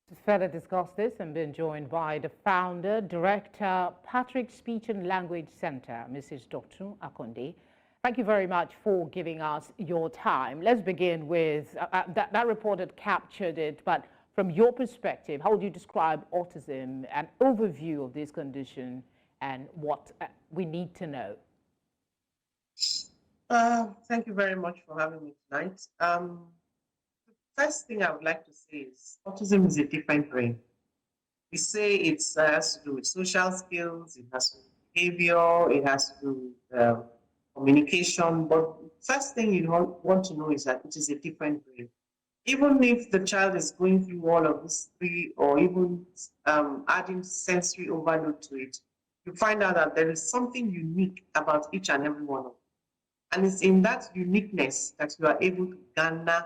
To further discuss this, I'm being joined by the founder, director, Patrick Speech and Language Center, Mrs. Dr. Akonde. Thank you very much for giving us your time. Let's begin with that report that captured it, but from your perspective, how would you describe autism, an overview of this condition, and what we need to know? Thank you very much for having me tonight. First thing I would like to say is autism is a different brain. We say it has to do with social skills, it has to do with behavior, it has to do with communication. But first thing you want to know is that it is a different brain. Even if the child is going through all of these three, or even adding sensory overload to it, you find out that there is something unique about each and every one of them. And it's in that uniqueness that you are able to garner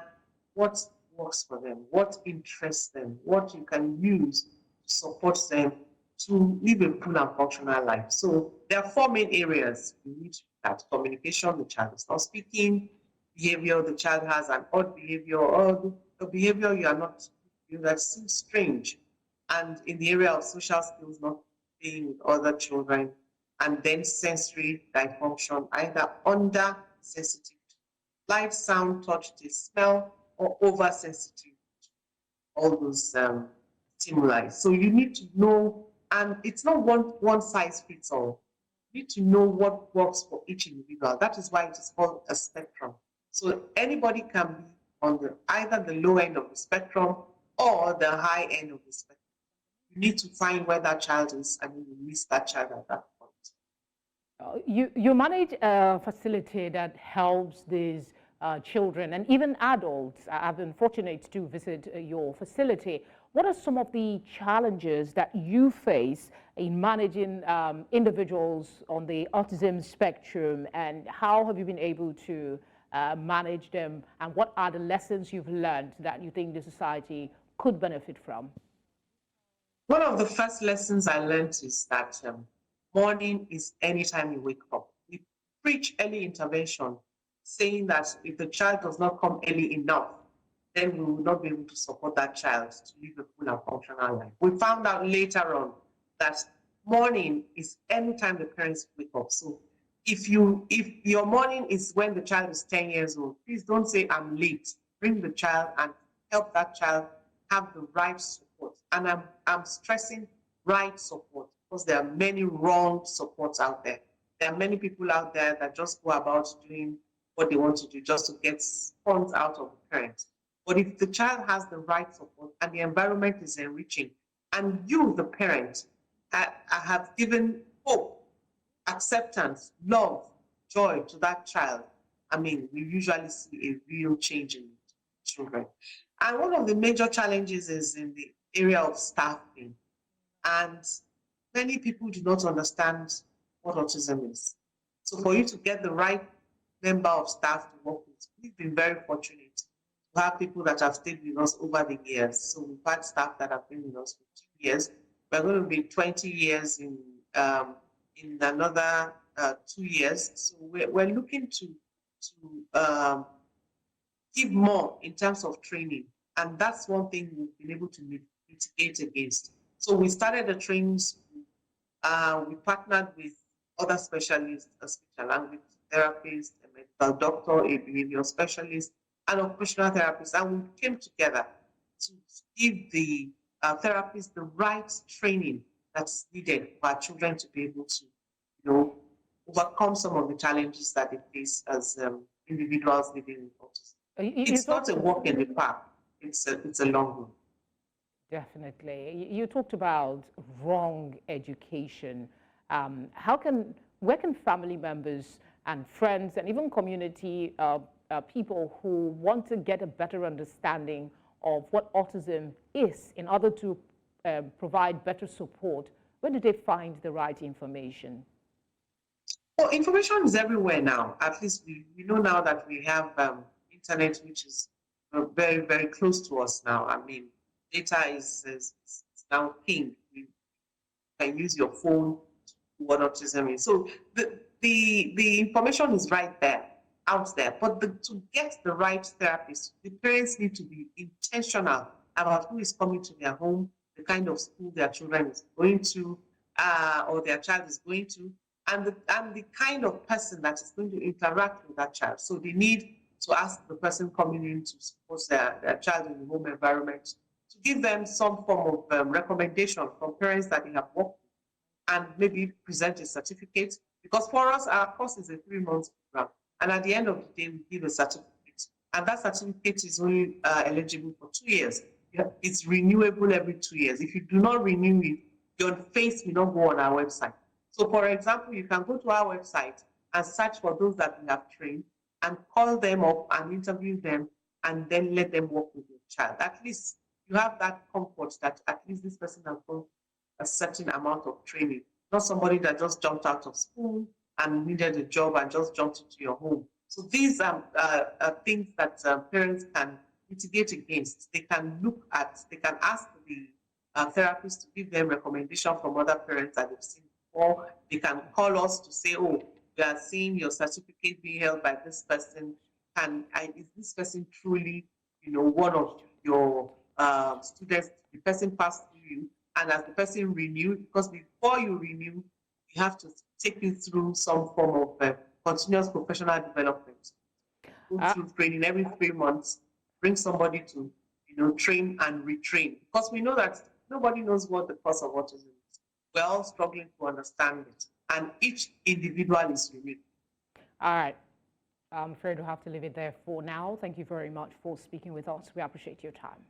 what works for them, what interests them, what you can use to support them to live a full and functional life. So there are four main areas you need to look at: communication, the child is not speaking; behavior, the child has an odd behavior, or the behavior that seems strange; and in the area of social skills, not playing with other children; and then sensory dysfunction, either under sensitive to light, sound, touch, taste, smell, or oversensitive to all those stimuli. So you need to know, and it's not one size fits all. You need to know what works for each individual. That is why it is called a spectrum. So anybody can be on either the low end of the spectrum or the high end of the spectrum. You need to find where that child is, and you miss that child at that point. You manage a facility that helps these children and even adults. I've been fortunate to visit your facility. What are some of the challenges that you face in managing individuals on the autism spectrum, and how have you been able to manage them, and what are the lessons you've learned that you think the society could benefit from? One of the first lessons I learned is that morning is anytime you wake up. We preach early intervention, saying that if the child does not come early enough, then we will not be able to support that child to live a full and functional life. We found out later on that morning is anytime the parents wake up. So if your morning is when the child is 10 years old, please don't say I'm late. Bring the child and help that child have the right support. And I'm stressing right support, because there are many wrong supports out there. There are many people out there that just go about doing what they want to do just to get funds out of the parents. But if the child has the right support and the environment is enriching, and you, the parent, have given hope, acceptance, love, joy to that child, I mean, we usually see a real change in children. And one of the major challenges is in the area of staffing. And many people do not understand what autism is. So for you to get the right member of staff to work with, we've been very fortunate to have people that have stayed with us over the years. So we've had staff that have been with us for 2 years. We're going to be 20 years in another 2 years. So we're looking to give more in terms of training. And that's one thing we've been able to mitigate against. So we started a training school. We partnered with other specialists, a speech and language therapist, a medical doctor, a behavior specialist, an occupational therapist, and we came together to give the therapists the right training that's needed for our children to be able to, overcome some of the challenges that they face as individuals living with autism. You It's not talked a walk in the park. It's a long road. Definitely. You talked about wrong education. Where can family members and friends and even community people who want to get a better understanding of what autism is in order to provide better support, where do they find the right information? Well, information is everywhere now. At least we know now that we have internet, which is very, very close to us now. I mean, data is now king. You can use your phone to do what autism is. So the information is right there, out there. But to get the right therapist, the parents need to be intentional about who is coming to their home, the kind of school their children is going to, or their child is going to, and the kind of person that is going to interact with that child. So they need to ask the person coming in to support their child in the home environment to give them some form of recommendation from parents that they have worked with, and maybe present a certificate. Because for us, our course is a 3 month program. And at the end of the day, we give a certificate. And that certificate is only eligible for 2 years. It's renewable every 2 years. If you do not renew it, your face will not go on our website. So for example, you can go to our website and search for those that we have trained and call them up and interview them and then let them work with your child. At least you have that comfort that at least this person has gone a certain amount of training, not somebody that just jumped out of school and needed a job and just jumped into your home. So these are things that parents can mitigate against. They can look at, they can ask the therapist to give them recommendation from other parents that they've seen before. They can call us to say, oh, we are seeing your certificate being held by this person. Is this person truly, one of your students? The person passed through you, and as the person renewed, because before you renew, you have to take you through some form of continuous professional development. Go through training every 3 months, bring somebody to, train and retrain. Because we know that nobody knows what the cause of autism is. We're all struggling to understand it, and each individual is unique. All right. I'm afraid we'll have to leave it there for now. Thank you very much for speaking with us. We appreciate your time.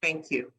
Thank you.